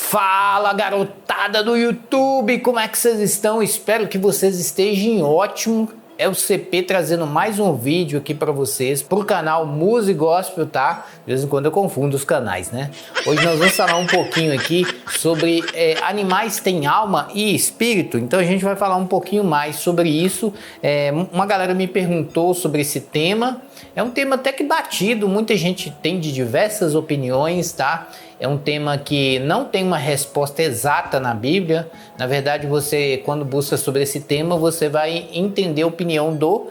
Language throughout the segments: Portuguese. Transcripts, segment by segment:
Fala, garotada do YouTube, como é que vocês estão? Espero que vocês estejam ótimo. É o CP trazendo mais um vídeo aqui para vocês pro canal Música e Gospel, tá? De vez em quando eu confundo os canais, né? Hoje nós vamos falar um pouquinho aqui sobre animais têm alma e espírito. Então a gente vai falar um pouquinho mais sobre isso. Uma galera me perguntou sobre esse tema. É um tema até que batido, muita gente tem de diversas opiniões, tá? É um tema que não tem uma resposta exata na Bíblia. Na verdade, você, quando busca sobre esse tema, você vai entender a opinião do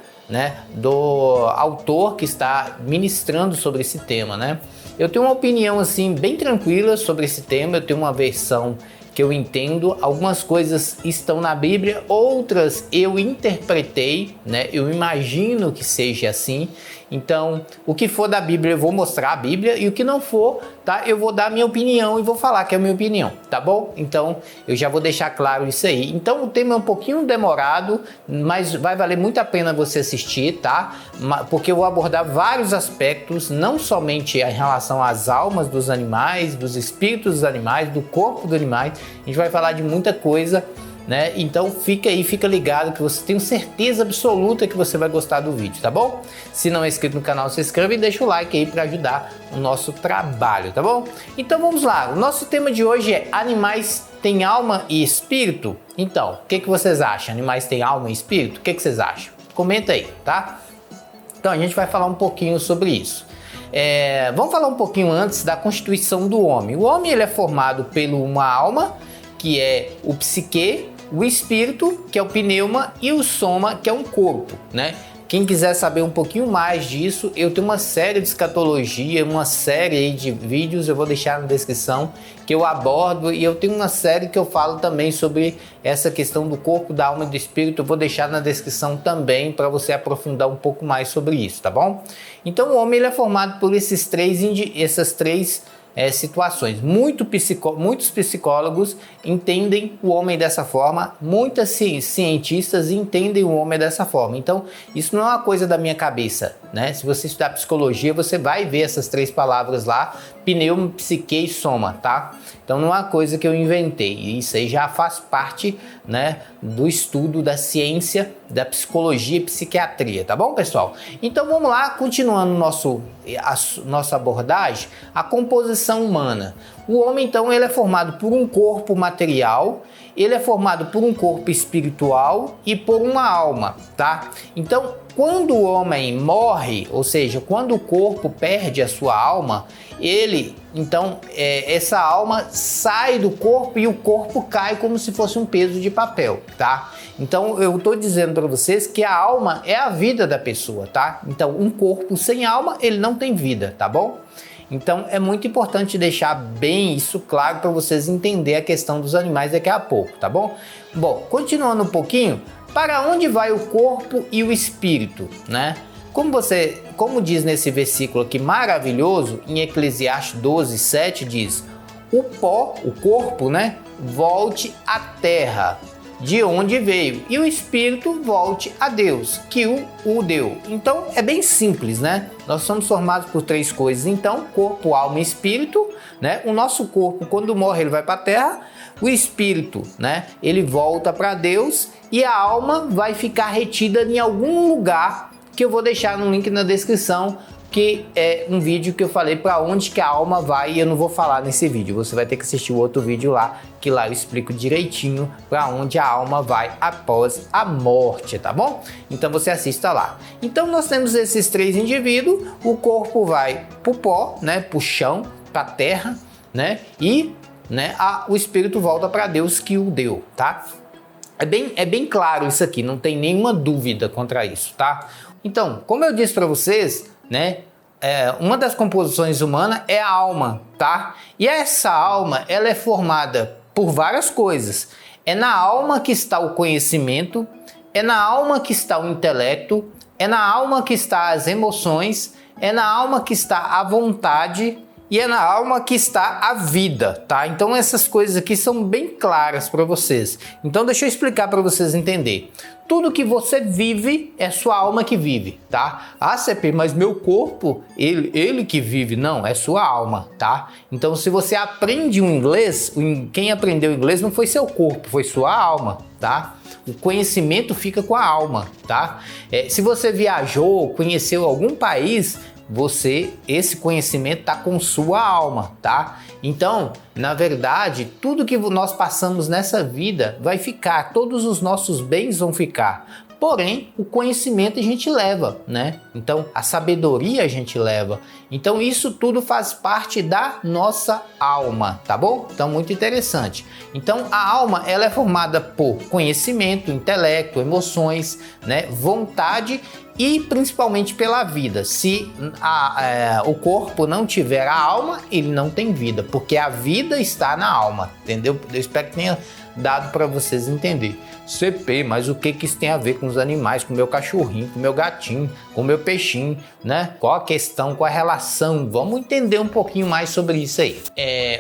autor que está ministrando sobre esse tema, né? Eu tenho uma opinião assim bem tranquila sobre esse tema. Eu tenho uma versão que eu entendo, algumas coisas estão na Bíblia, outras eu interpretei, né? Eu imagino que seja assim. Então, o que for da Bíblia eu vou mostrar a Bíblia e o que não for, tá? Eu vou dar a minha opinião e vou falar que é a minha opinião, tá bom? Então, eu já vou deixar claro isso aí. Então, o tema é um pouquinho demorado, mas vai valer muito a pena você assistir, tá? Porque eu vou abordar vários aspectos, não somente em relação às almas dos animais, dos espíritos dos animais, do corpo dos animais. A gente vai falar de muita coisa, né? Então fica aí, fica ligado que você tem certeza absoluta que você vai gostar do vídeo, tá bom? Se não é inscrito no canal, se inscreve e deixa o like aí para ajudar o nosso trabalho, tá bom? Então vamos lá, o nosso tema de hoje é animais têm alma e espírito. Então, o que vocês acham? Animais têm alma e espírito? O que vocês acham? Comenta aí, tá? Então a gente vai falar um pouquinho sobre isso. Vamos falar um pouquinho antes da constituição do homem. O homem ele é formado por uma alma, que é o psique, o espírito, que é o pneuma, e o soma, que é um corpo, né? Quem quiser saber um pouquinho mais disso, eu tenho uma série de escatologia, uma série aí de vídeos, eu vou deixar na descrição, que eu abordo, e eu tenho uma série que eu falo também sobre essa questão do corpo, da alma e do espírito. Eu vou deixar na descrição também para você aprofundar um pouco mais sobre isso, tá bom? Então o homem ele é formado por essas três situações. Muitos psicólogos entendem o homem dessa forma, muitos cientistas entendem o homem dessa forma. Então, isso não é uma coisa da minha cabeça, né? Se você estudar psicologia, você vai ver essas três palavras lá, pneuma, psique e soma, tá? Então, não é uma coisa que eu inventei. Isso aí já faz parte, né, do estudo da ciência, da psicologia e psiquiatria, tá bom, pessoal? Então, vamos lá, continuando nossa abordagem, a composição humana. O homem, então, ele é formado por um corpo material, ele é formado por um corpo espiritual e por uma alma, tá? Então, quando o homem morre, ou seja, quando o corpo perde a sua alma, essa alma sai do corpo e o corpo cai como se fosse um peso de papel, tá? Então, eu tô dizendo para vocês que a alma é a vida da pessoa, tá? Então, um corpo sem alma, ele não tem vida, tá bom? Então, é muito importante deixar bem isso claro para vocês entenderem a questão dos animais daqui a pouco, tá bom? Bom, continuando um pouquinho, para onde vai o corpo e o espírito, né? Como diz nesse versículo aqui maravilhoso, em Eclesiastes 12, 7, diz: o pó, o corpo, né, volte à terra, de onde veio, e o espírito volte a Deus, que o deu. Então é bem simples, né? Nós somos formados por três coisas, então: corpo, alma e espírito, né? O nosso corpo, quando morre, ele vai para a terra. O espírito, né, ele volta para Deus, e a alma vai ficar retida em algum lugar, que eu vou deixar no link na descrição, que é um vídeo que eu falei para onde que a alma vai, e eu não vou falar nesse vídeo. Você vai ter que assistir o outro vídeo lá, que lá eu explico direitinho para onde a alma vai após a morte, tá bom? Então você assista lá. Então nós temos esses três indivíduos, o corpo vai pro pó, né, pro chão, pra terra, né, e o espírito volta para Deus que o deu, tá? É bem claro isso aqui, não tem nenhuma dúvida contra isso, tá? Então, como eu disse para vocês, né, uma das composições humanas é a alma, tá? E essa alma, ela é formada por várias coisas. É na alma que está o conhecimento, é na alma que está o intelecto, é na alma que está as emoções, é na alma que está a vontade e é na alma que está a vida, tá? Então essas coisas aqui são bem claras para vocês. Então deixa eu explicar para vocês entenderem. Tudo que você vive é sua alma que vive, tá? Ah, CP, mas meu corpo, ele que vive. Não, é sua alma, tá? Então se você aprende o inglês, quem aprendeu inglês não foi seu corpo, foi sua alma, tá? O conhecimento fica com a alma, tá? Se você viajou, conheceu algum país, esse conhecimento está com sua alma, tá? Então, na verdade, tudo que nós passamos nessa vida vai ficar, todos os nossos bens vão ficar. Porém, o conhecimento a gente leva, né? Então, a sabedoria a gente leva. Então, isso tudo faz parte da nossa alma, tá bom? Então, muito interessante. Então, a alma, ela é formada por conhecimento, intelecto, emoções, né? Vontade e principalmente pela vida. Se o corpo não tiver a alma, ele não tem vida, porque a vida está na alma, entendeu? Eu espero que tenha dado para vocês entenderem. CP, mas o que isso tem a ver com os animais, com o meu cachorrinho, com o meu gatinho, com o meu peixinho, né? Qual a questão, qual a relação? Vamos entender um pouquinho mais sobre isso aí.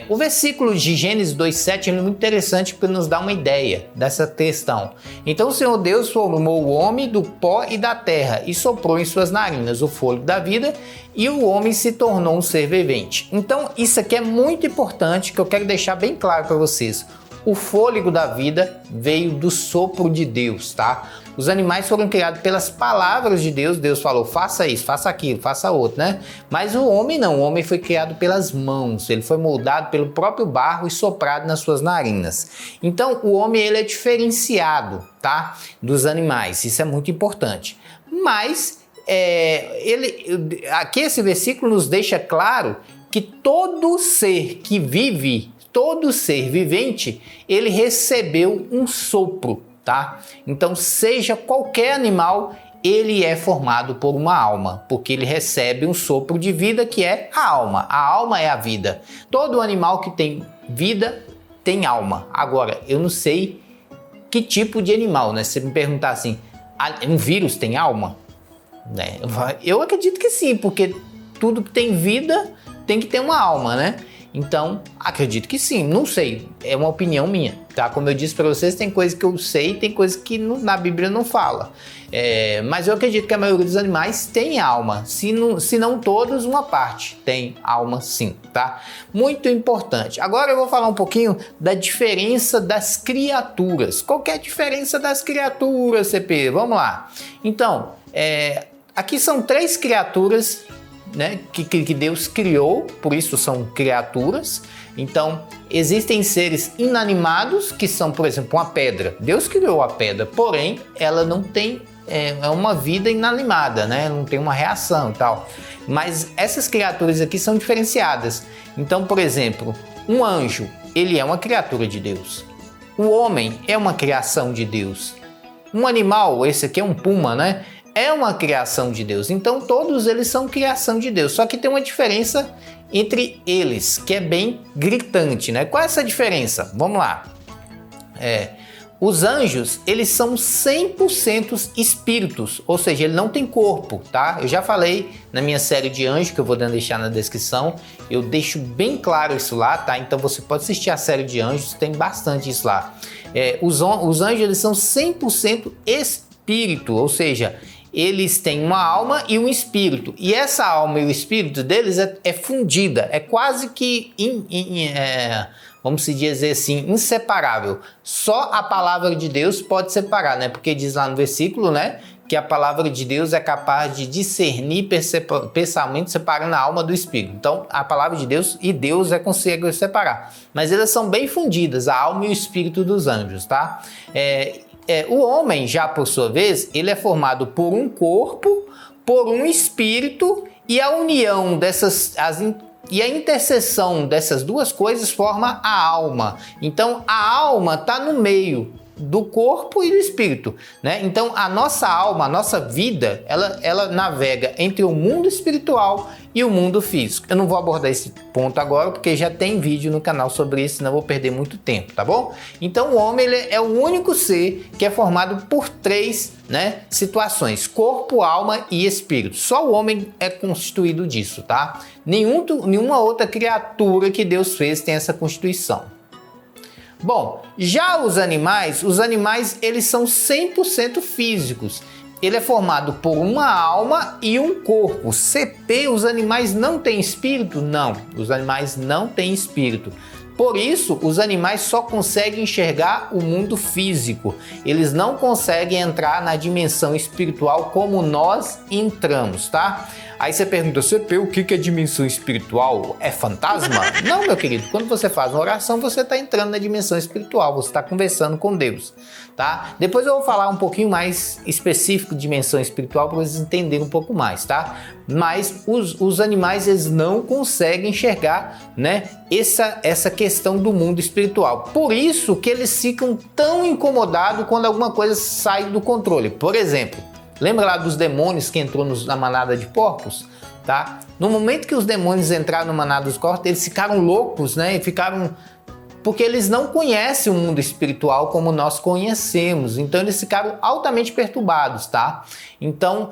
O versículo de Gênesis 2:7 é muito interessante para nos dar uma ideia dessa questão. Então o Senhor Deus formou o homem do pó e da terra e soprou em suas narinas o fôlego da vida e o homem se tornou um ser vivente. Então isso aqui é muito importante, que eu quero deixar bem claro para vocês. O fôlego da vida veio do sopro de Deus, tá? Os animais foram criados pelas palavras de Deus. Deus falou, faça isso, faça aquilo, faça outro, né? Mas o homem não, o homem foi criado pelas mãos. Ele foi moldado pelo próprio barro e soprado nas suas narinas. Então, o homem, ele é diferenciado, tá? Dos animais, isso é muito importante. Mas, aqui esse versículo nos deixa claro que todo ser que vive, todo ser vivente, ele recebeu um sopro, tá? Então, seja qualquer animal, ele é formado por uma alma, porque ele recebe um sopro de vida que é a alma. A alma é a vida. Todo animal que tem vida tem alma. Agora, eu não sei que tipo de animal, né? Se você me perguntar assim, um vírus tem alma? Né? Eu acredito que sim, porque tudo que tem vida tem que ter uma alma, né? Então, acredito que sim, não sei, é uma opinião minha, tá? Como eu disse para vocês, tem coisas que eu sei, tem coisas que na Bíblia não fala. Mas eu acredito que a maioria dos animais tem alma, se não todos, uma parte tem alma sim, tá? Muito importante. Agora eu vou falar um pouquinho da diferença das criaturas. Qual que é a diferença das criaturas, CP? Vamos lá. Então, aqui são 3 criaturas, né, que Deus criou, por isso são criaturas. Então, existem seres inanimados, que são, por exemplo, uma pedra. Deus criou a pedra, porém, ela não tem uma vida inanimada, né? Não tem uma reação e tal. Mas essas criaturas aqui são diferenciadas. Então, por exemplo, um anjo, ele é uma criatura de Deus. O homem é uma criação de Deus. Um animal, esse aqui é um puma, né? É uma criação de Deus. Então todos eles são criação de Deus. Só que tem uma diferença entre eles, que é bem gritante, né? Qual é essa diferença? Vamos lá. Os anjos, eles são 100% espíritos, ou seja, ele não tem corpo, tá? Eu já falei na minha série de anjos, que eu vou deixar na descrição, eu deixo bem claro isso lá, tá? Então você pode assistir a série de anjos, tem bastante isso lá. Os anjos, eles são 100% espírito, ou seja, eles têm uma alma e um espírito. E essa alma e o espírito deles é fundida, é quase que, vamos dizer assim, inseparável. Só a palavra de Deus pode separar, né? Porque diz lá no versículo, né, que a palavra de Deus é capaz de discernir pensamento, separando a alma do espírito. Então, a palavra de Deus e Deus consegue separar. Mas elas são bem fundidas, a alma e o espírito dos anjos, tá? O homem, já por sua vez, ele é formado por um corpo, por um espírito, e a união e a interseção dessas duas coisas forma a alma. Então a alma está no meio, do corpo e do espírito, né? Então a nossa alma, a nossa vida, ela navega entre o mundo espiritual e o mundo físico. Eu não vou abordar esse ponto agora porque já tem vídeo no canal sobre isso, senão eu vou perder muito tempo, tá bom? Então o homem ele é o único ser que é formado por três, né, situações: corpo, alma e espírito. Só o homem é constituído disso, tá? Nenhuma outra criatura que Deus fez tem essa constituição. Bom, já os animais eles são 100% físicos. Ele é formado por uma alma e um corpo. CP, os animais não têm espírito? Não, os animais não têm espírito. Por isso, os animais só conseguem enxergar o mundo físico. Eles não conseguem entrar na dimensão espiritual como nós entramos, tá? Aí você pergunta, CP, o que é dimensão espiritual? É fantasma? Não, meu querido. Quando você faz uma oração, você está entrando na dimensão espiritual. Você está conversando com Deus, tá? Depois eu vou falar um pouquinho mais específico de dimensão espiritual para vocês entenderem um pouco mais, tá? Mas os animais, eles não conseguem enxergar, né, essa questão do mundo espiritual. Por isso que eles ficam tão incomodados quando alguma coisa sai do controle. Por exemplo, lembra lá dos demônios que entrou na manada de porcos? Tá? No momento que os demônios entraram na manada dos porcos, eles ficaram loucos, né? Porque eles não conhecem o mundo espiritual como nós conhecemos. Então eles ficaram altamente perturbados, tá? Então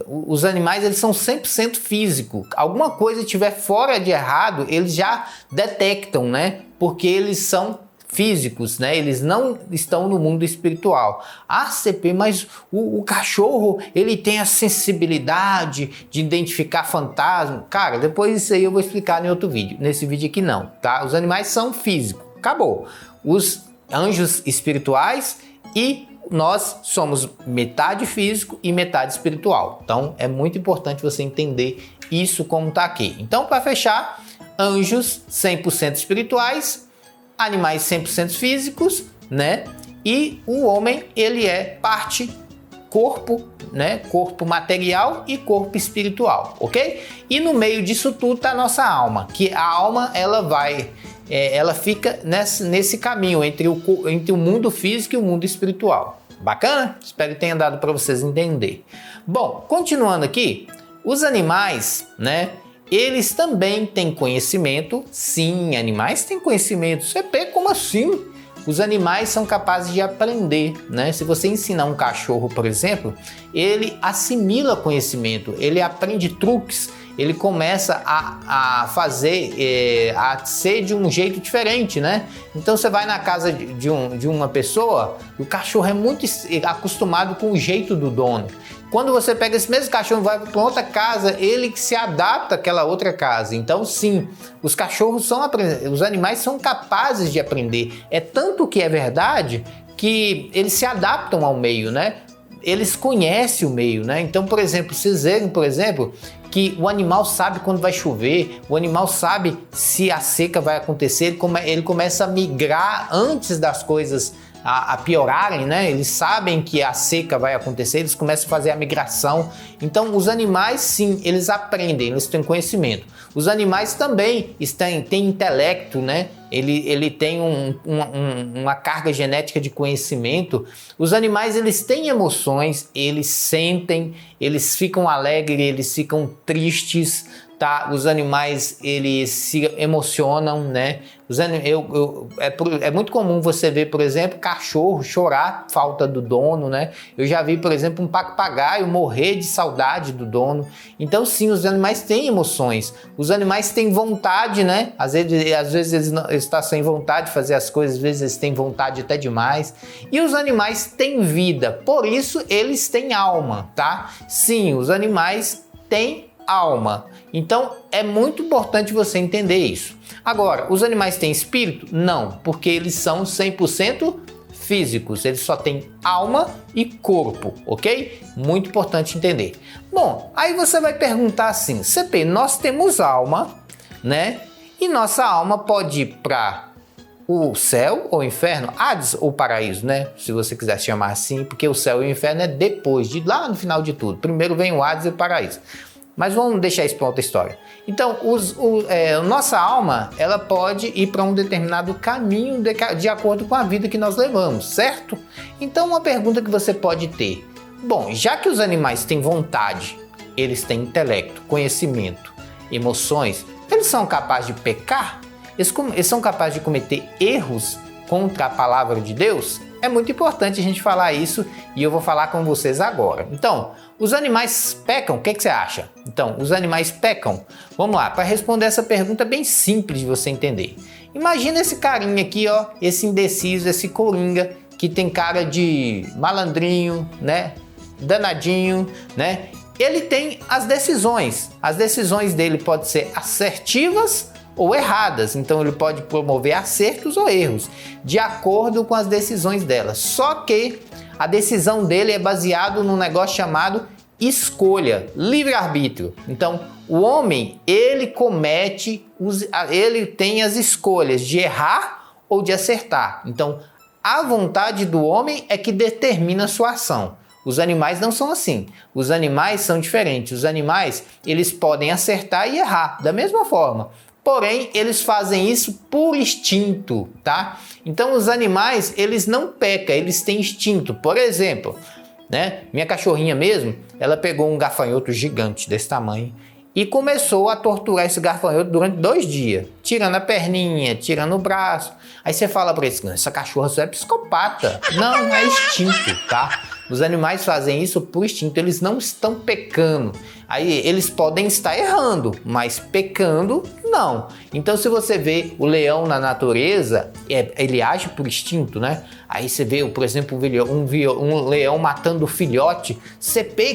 os animais, eles são 100% físicos. Alguma coisa tiver fora de errado, eles já detectam, né? Porque eles são físicos, né? Eles não estão no mundo espiritual. Ah, CP, mas o cachorro, ele tem a sensibilidade de identificar fantasma. Cara, depois isso aí eu vou explicar em outro vídeo. Nesse vídeo aqui não, tá? Os animais são físicos. Acabou. Os anjos espirituais e nós somos metade físico e metade espiritual. Então é muito importante você entender isso como tá aqui. Então, para fechar, anjos 100% espirituais, animais 100% físicos, né? E o homem, ele é parte corpo, né? Corpo material e corpo espiritual, ok? E no meio disso tudo tá a nossa alma, que a alma, ela fica nesse caminho entre o mundo físico e o mundo espiritual. Bacana? Espero que tenha dado para vocês entender. Bom, continuando aqui, os animais, né? Eles também têm conhecimento. Sim, animais têm conhecimento. CP, como assim? Os animais são capazes de aprender, né? Se você ensinar um cachorro, por exemplo, ele assimila conhecimento, ele aprende truques, ele começa a fazer, a ser de um jeito diferente, né? Então você vai na casa de uma pessoa, o cachorro é muito acostumado com o jeito do dono. Quando você pega esse mesmo cachorro e vai para outra casa, ele se adapta àquela outra casa. Então, sim, os cachorros os animais são capazes de aprender. É tanto que é verdade que eles se adaptam ao meio, né? Eles conhecem o meio, né? Então, por exemplo, vocês verem, que o animal sabe quando vai chover, o animal sabe se a seca vai acontecer, ele começa a migrar antes das coisas a piorarem, né? Eles sabem que a seca vai acontecer, eles começam a fazer a migração. Então, os animais, sim, eles aprendem, eles têm conhecimento. Os animais também têm intelecto, né? Ele tem uma carga genética de conhecimento. Os animais, eles têm emoções, eles sentem, eles ficam alegres, eles ficam tristes, tá? Os animais, eles se emocionam, né? É muito comum você ver, por exemplo, cachorro chorar falta do dono, né? Eu já vi, por exemplo, um papagaio morrer de saudade do dono. Então, sim, os animais têm emoções. Os animais têm vontade, né? Às vezes eles estão sem vontade de fazer as coisas, às vezes eles têm vontade até demais. E os animais têm vida, por isso eles têm alma, tá? Sim, os animais têm alma. Então é muito importante você entender isso. Agora, os animais têm espírito? Não, porque eles são 100% físicos, eles só têm alma e corpo, ok? Muito importante entender. Bom, aí você vai perguntar assim, CP, nós temos alma, né? E nossa alma pode ir para o céu ou inferno, Hades ou paraíso, né? Se você quiser chamar assim, porque o céu e o inferno é depois, lá no final de tudo. Primeiro vem o Hades e o paraíso. Mas vamos deixar isso para outra história. Então, nossa alma, ela pode ir para um determinado caminho de acordo com a vida que nós levamos, certo? Então, uma pergunta que você pode ter. Bom, já que os animais têm vontade, eles têm intelecto, conhecimento, emoções, eles são capazes de pecar? Eles são capazes de cometer erros contra a palavra de Deus? É muito importante a gente falar isso e eu vou falar com vocês agora. Então, os animais pecam? O que você acha? Então, os animais pecam? Vamos lá, para responder essa pergunta bem simples de você entender. Imagina esse carinha aqui, ó, esse indeciso, esse coringa, que tem cara de malandrinho, né? Danadinho, né? Ele tem as decisões. As decisões dele podem ser assertivas ou erradas, então ele pode promover acertos ou erros, de acordo com as decisões dela. Só que a decisão dele é baseada num negócio chamado escolha, livre-arbítrio. Então, o homem, ele tem as escolhas de errar ou de acertar. Então, a vontade do homem é que determina a sua ação. Os animais não são assim. Os animais são diferentes. Os animais, eles podem acertar e errar da mesma forma. Porém, eles fazem isso por instinto, tá? Então, os animais, eles não pecam, eles têm instinto. Por exemplo, né? Minha cachorrinha mesmo, ela pegou um gafanhoto gigante desse tamanho e começou a torturar esse gafanhoto durante 2 dias, tirando a perninha, tirando o braço. Aí você fala para eles, essa cachorra só é psicopata. Não, é instinto, tá? Os animais fazem isso por instinto, eles não estão pecando. Aí eles podem estar errando, mas pecando, não. Então, se você vê o leão na natureza, ele age por instinto, né? Aí você vê, por exemplo, um leão matando o filhote.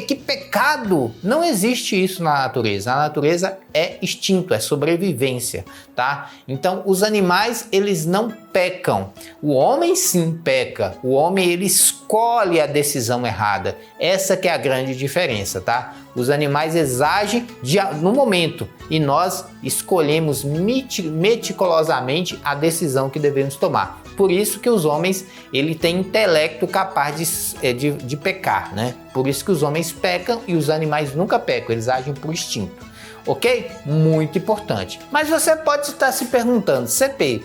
Que pecado! Não existe isso na natureza. A natureza é instinto, é sobrevivência, tá? Então, os animais, eles não pecam. O homem sim peca. O homem, ele escolhe a decisão errada. Essa que é a grande diferença, tá? Os animais agem no momento e nós escolhemos meticulosamente a decisão que devemos tomar. Por isso que os homens, ele tem intelecto capaz de pecar, né? Por isso que os homens pecam e os animais nunca pecam, eles agem por instinto. Ok? Muito importante. Mas você pode estar se perguntando, CP,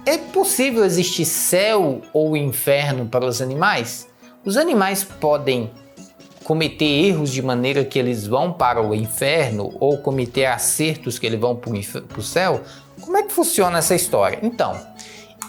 é possível existir céu ou inferno para os animais? Os animais podem cometer erros de maneira que eles vão para o inferno ou cometer acertos que eles vão para o céu? Como é que funciona essa história? Então,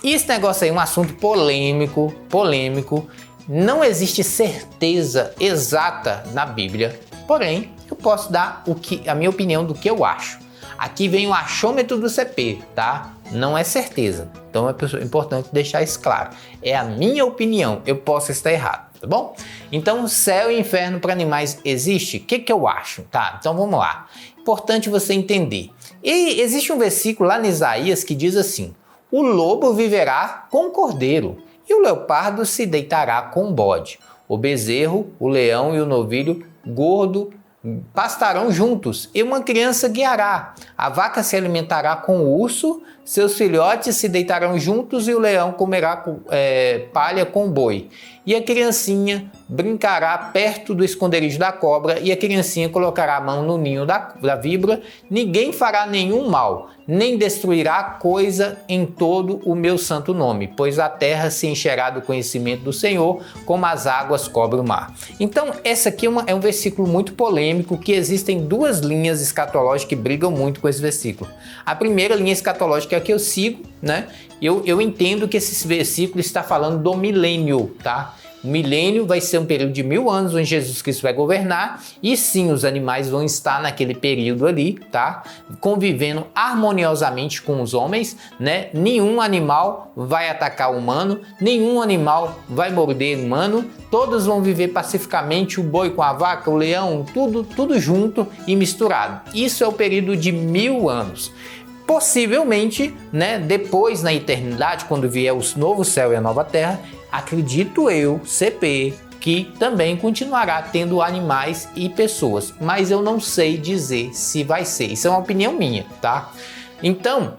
esse negócio aí é um assunto polêmico. Não existe certeza exata na Bíblia, porém, eu posso dar a minha opinião do que eu acho. Aqui vem o achômetro do CP, tá? Não é certeza. Então é importante deixar isso claro. É a minha opinião, eu posso estar errado, tá bom? Então, céu e inferno para animais existe? O que eu acho? Tá, então vamos lá. Importante você entender. E existe um versículo lá em Isaías que diz assim: o lobo viverá com o cordeiro e o leopardo se deitará com o bode. O bezerro, o leão e o novilho gordo pastarão juntos e uma criança guiará. A vaca se alimentará com o urso, seus filhotes se deitarão juntos e o leão comerá palha com o boi. E a criancinha brincará perto do esconderijo da cobra e a criancinha colocará a mão no ninho da víbora. Ninguém fará nenhum mal, nem destruirá coisa em todo o meu santo nome, pois a terra se encherá do conhecimento do Senhor, como as águas cobrem o mar. Então, essa aqui é um versículo muito polêmico, que existem 2 linhas escatológicas que brigam muito com esse versículo. A primeira linha escatológica é a que eu sigo, né? Eu entendo que esse versículo está falando do milênio, tá? O milênio vai ser um período de 1000 anos onde Jesus Cristo vai governar e sim, os animais vão estar naquele período ali, tá? Convivendo harmoniosamente com os homens, né? Nenhum animal vai atacar o humano, nenhum animal vai morder o humano, todos vão viver pacificamente, o boi com a vaca, o leão, tudo junto e misturado. Isso é o período de 1000 anos. Possivelmente, né, depois na eternidade, quando vier o novo céu e a nova terra, acredito eu, CP, que também continuará tendo animais e pessoas, mas eu não sei dizer se vai ser. Isso é uma opinião minha, tá? Então,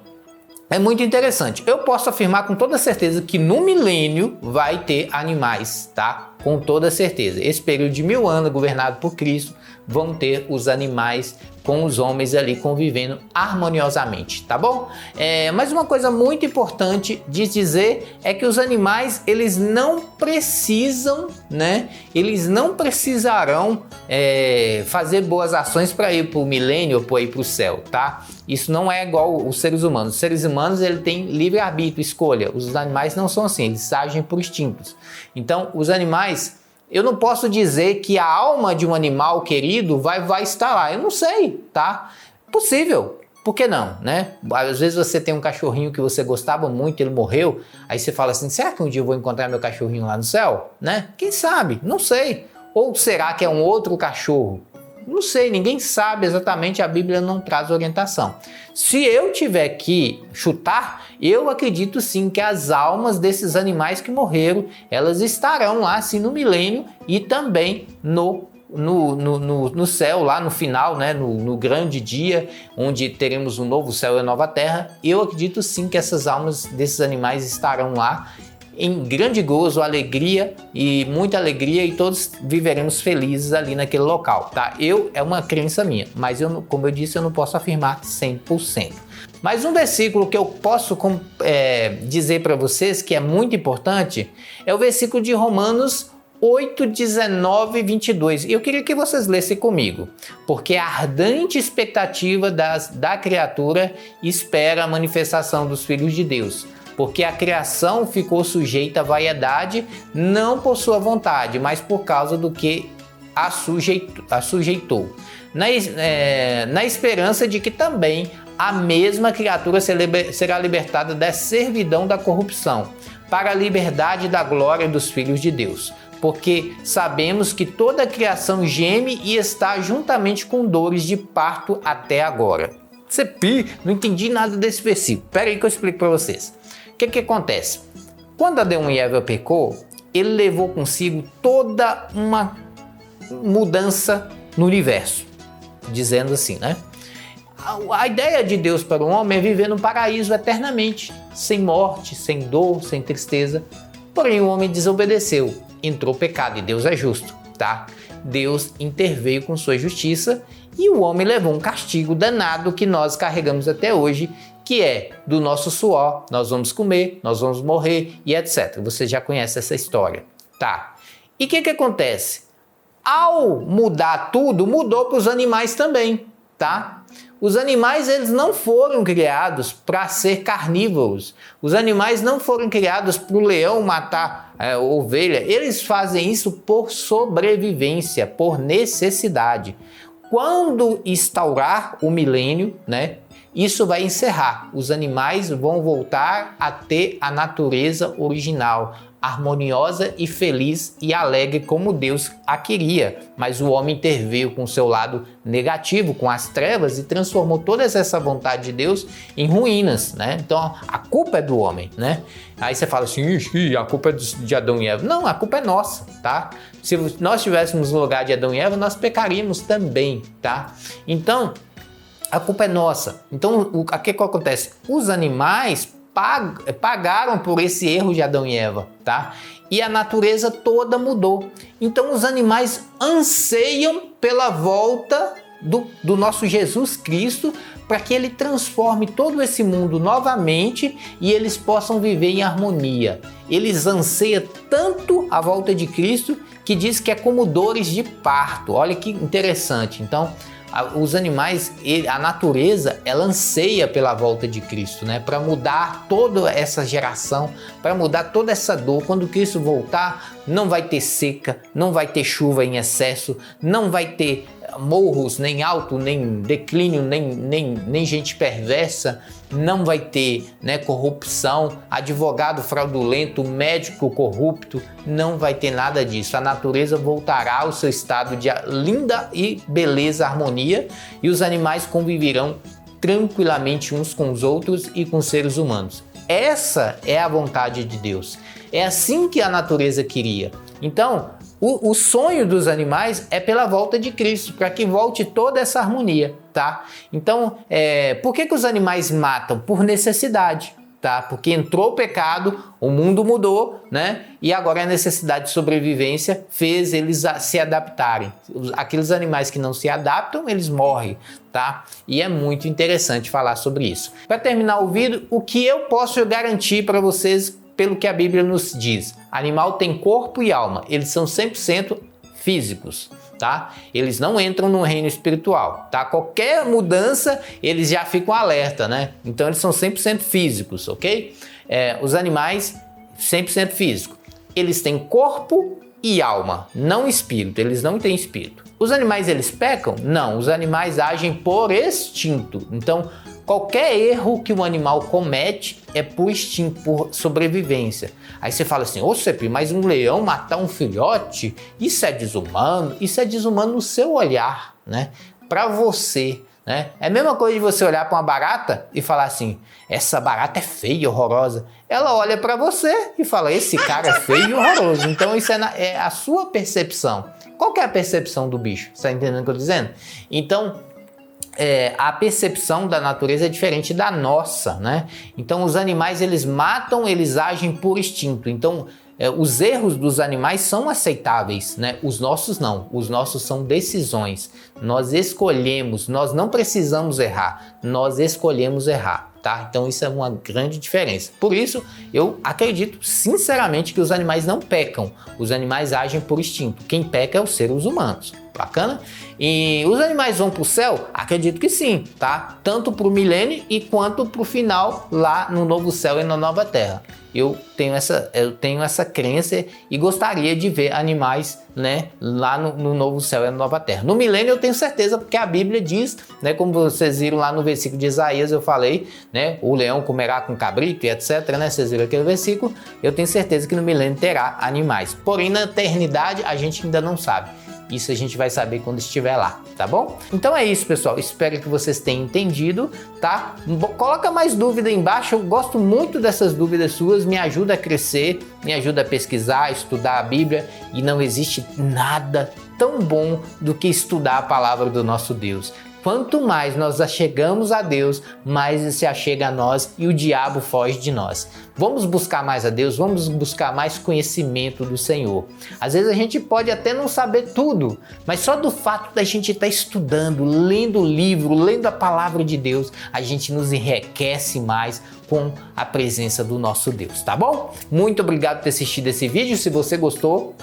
é muito interessante. Eu posso afirmar com toda certeza que no milênio vai ter animais, tá? com toda certeza. Esse período de 1000 anos governado por Cristo, vão ter os animais com os homens ali convivendo harmoniosamente, tá bom? Mas uma coisa muito importante de dizer é que os animais, eles não precisam, né? Eles não precisarão fazer boas ações para ir para o milênio ou para ir para o céu, tá? Isso não é igual os seres humanos. Os seres humanos, ele tem livre-arbítrio, escolha. Os animais não são assim, eles agem por instintos. Então, os animais, eu não posso dizer que a alma de um animal querido vai estar lá. Eu não sei, tá? Possível. Por que não, né? Às vezes você tem um cachorrinho que você gostava muito, ele morreu, aí você fala assim, será que um dia eu vou encontrar meu cachorrinho lá no céu? Né? Quem sabe? Não sei. Ou será que é um outro cachorro? Não sei, ninguém sabe exatamente, a Bíblia não traz orientação. Se eu tiver que chutar, eu acredito sim que as almas desses animais que morreram, elas estarão lá sim no milênio e também no céu, lá no final, né? no grande dia, onde teremos um novo céu e uma nova terra. Eu acredito sim que essas almas desses animais estarão lá em grande gozo, alegria e muita alegria, e todos viveremos felizes ali naquele local, tá? É uma crença minha, mas como eu disse, eu não posso afirmar 100%. Mas um versículo que eu posso dizer para vocês que é muito importante é o versículo de Romanos 8, 19 e 22. Eu queria que vocês lessem comigo, porque a ardente expectativa da criatura espera a manifestação dos filhos de Deus. Porque a criação ficou sujeita à vaidade, não por sua vontade, mas por causa do que a sujeitou. Na esperança de que também a mesma criatura será libertada da servidão da corrupção, para a liberdade da glória dos filhos de Deus. Porque sabemos que toda a criação geme e está juntamente com dores de parto até agora. Não entendi nada desse versículo. Espera aí que eu explico para vocês. O que acontece? Quando Adão e Eva pecou, ele levou consigo toda uma mudança no universo, dizendo assim, né? A ideia de Deus para o homem é viver no paraíso eternamente, sem morte, sem dor, sem tristeza. Porém, o homem desobedeceu, entrou pecado, e Deus é justo, tá? Deus interveio com sua justiça e o homem levou um castigo danado que nós carregamos até hoje, que é do nosso suor, nós vamos comer, nós vamos morrer e etc. Você já conhece essa história, tá? E o que acontece? Ao mudar tudo, mudou para os animais também, tá? Os animais, eles não foram criados para ser carnívoros. Os animais não foram criados para o leão matar ovelha. Eles fazem isso por sobrevivência, por necessidade. Quando instaurar o milênio, né? Isso vai encerrar. Os animais vão voltar a ter a natureza original, harmoniosa e feliz e alegre como Deus a queria. Mas o homem interveio com o seu lado negativo, com as trevas, e transformou toda essa vontade de Deus em ruínas, né? Então a culpa é do homem, né? Aí você fala assim, a culpa é de Adão e Eva. Não, a culpa é nossa, tá? Se nós estivéssemos no lugar de Adão e Eva, nós pecaríamos também, tá? Então, a culpa é nossa. Então, o que acontece? Os animais pagaram por esse erro de Adão e Eva, tá? E a natureza toda mudou. Então, os animais anseiam pela volta do nosso Jesus Cristo, para que ele transforme todo esse mundo novamente e eles possam viver em harmonia. Eles anseiam tanto a volta de Cristo que diz que é como dores de parto. Olha que interessante. Então, os animais, a natureza, ela anseia pela volta de Cristo, né? Para mudar toda essa geração, para mudar toda essa dor. Quando Cristo voltar, não vai ter seca, não vai ter chuva em excesso, não vai ter morros, nem alto, nem declínio, nem gente perversa, não vai ter, né, corrupção, advogado fraudulento, médico corrupto, não vai ter nada disso. A natureza voltará ao seu estado de linda e beleza, harmonia, e os animais conviverão tranquilamente uns com os outros e com os seres humanos. Essa é a vontade de Deus. É assim que a natureza queria. Então, o sonho dos animais é pela volta de Cristo, para que volte toda essa harmonia, tá? Então, por que os animais matam? Por necessidade. tá? Porque entrou o pecado, o mundo mudou, né? E agora a necessidade de sobrevivência fez eles se adaptarem. Aqueles animais que não se adaptam, eles morrem, tá? E é muito interessante falar sobre isso. Para terminar o vídeo, o que eu posso garantir para vocês pelo que a Bíblia nos diz? Animal tem corpo e alma, eles são 100% físicos. Tá? Eles não entram no reino espiritual, tá? Qualquer mudança, eles já ficam alerta, né? Então eles são 100% físicos, ok? Os animais, 100% físicos. Eles têm corpo e alma, não espírito, eles não têm espírito. Os animais, eles pecam? Não, os animais agem por instinto. Então, qualquer erro que o animal comete é por instinto, por sobrevivência. Aí você fala assim, ô Cepi, mas um leão matar um filhote, isso é desumano? Isso é desumano no seu olhar, né? Para você, né? É a mesma coisa de você olhar para uma barata e falar assim, essa barata é feia, horrorosa. Ela olha para você e fala, esse cara é feio e horroroso. Então isso é a sua percepção. Qual que é a percepção do bicho? Você tá entendendo o que eu tô dizendo? Então, a percepção da natureza é diferente da nossa, né? Então os animais, eles matam, eles agem por instinto. Então os erros dos animais são aceitáveis, né? Os nossos não, os nossos são decisões. Nós escolhemos, nós não precisamos errar, nós escolhemos errar. Tá? Então isso é uma grande diferença. Por isso, eu acredito sinceramente que os animais não pecam. Os animais agem por instinto. Quem peca é os seres humanos. Bacana? E os animais vão para o céu? Acredito que sim, tá? Tanto para o milênio e quanto para o final lá no novo céu e na nova terra. Eu tenho essa crença e gostaria de ver animais, né, lá no novo céu e na nova terra. No milênio eu tenho certeza, porque a Bíblia diz, né, como vocês viram lá no versículo de Isaías, eu falei, né, o leão comerá com cabrito e etc, né, vocês viram aquele versículo, eu tenho certeza que no milênio terá animais. Porém, na eternidade a gente ainda não sabe. Isso a gente vai saber quando estiver lá, tá bom? Então é isso, pessoal. Espero que vocês tenham entendido, tá? Coloca mais dúvida aí embaixo. Eu gosto muito dessas dúvidas suas. Me ajuda a crescer, me ajuda a pesquisar, estudar a Bíblia. E não existe nada tão bom do que estudar a palavra do nosso Deus. Quanto mais nós achegamos a Deus, mais Ele se achega a nós e o diabo foge de nós. Vamos buscar mais a Deus, vamos buscar mais conhecimento do Senhor. Às vezes a gente pode até não saber tudo, mas só do fato da gente estar estudando, lendo o livro, lendo a palavra de Deus, a gente nos enriquece mais com a presença do nosso Deus, tá bom? Muito obrigado por ter assistido esse vídeo. Se você gostou,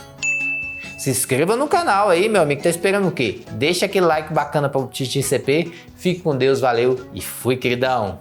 se inscreva no canal aí, meu amigo, tá esperando o quê? Deixa aquele like bacana para o Titi CP. Fique com Deus, valeu e fui, queridão!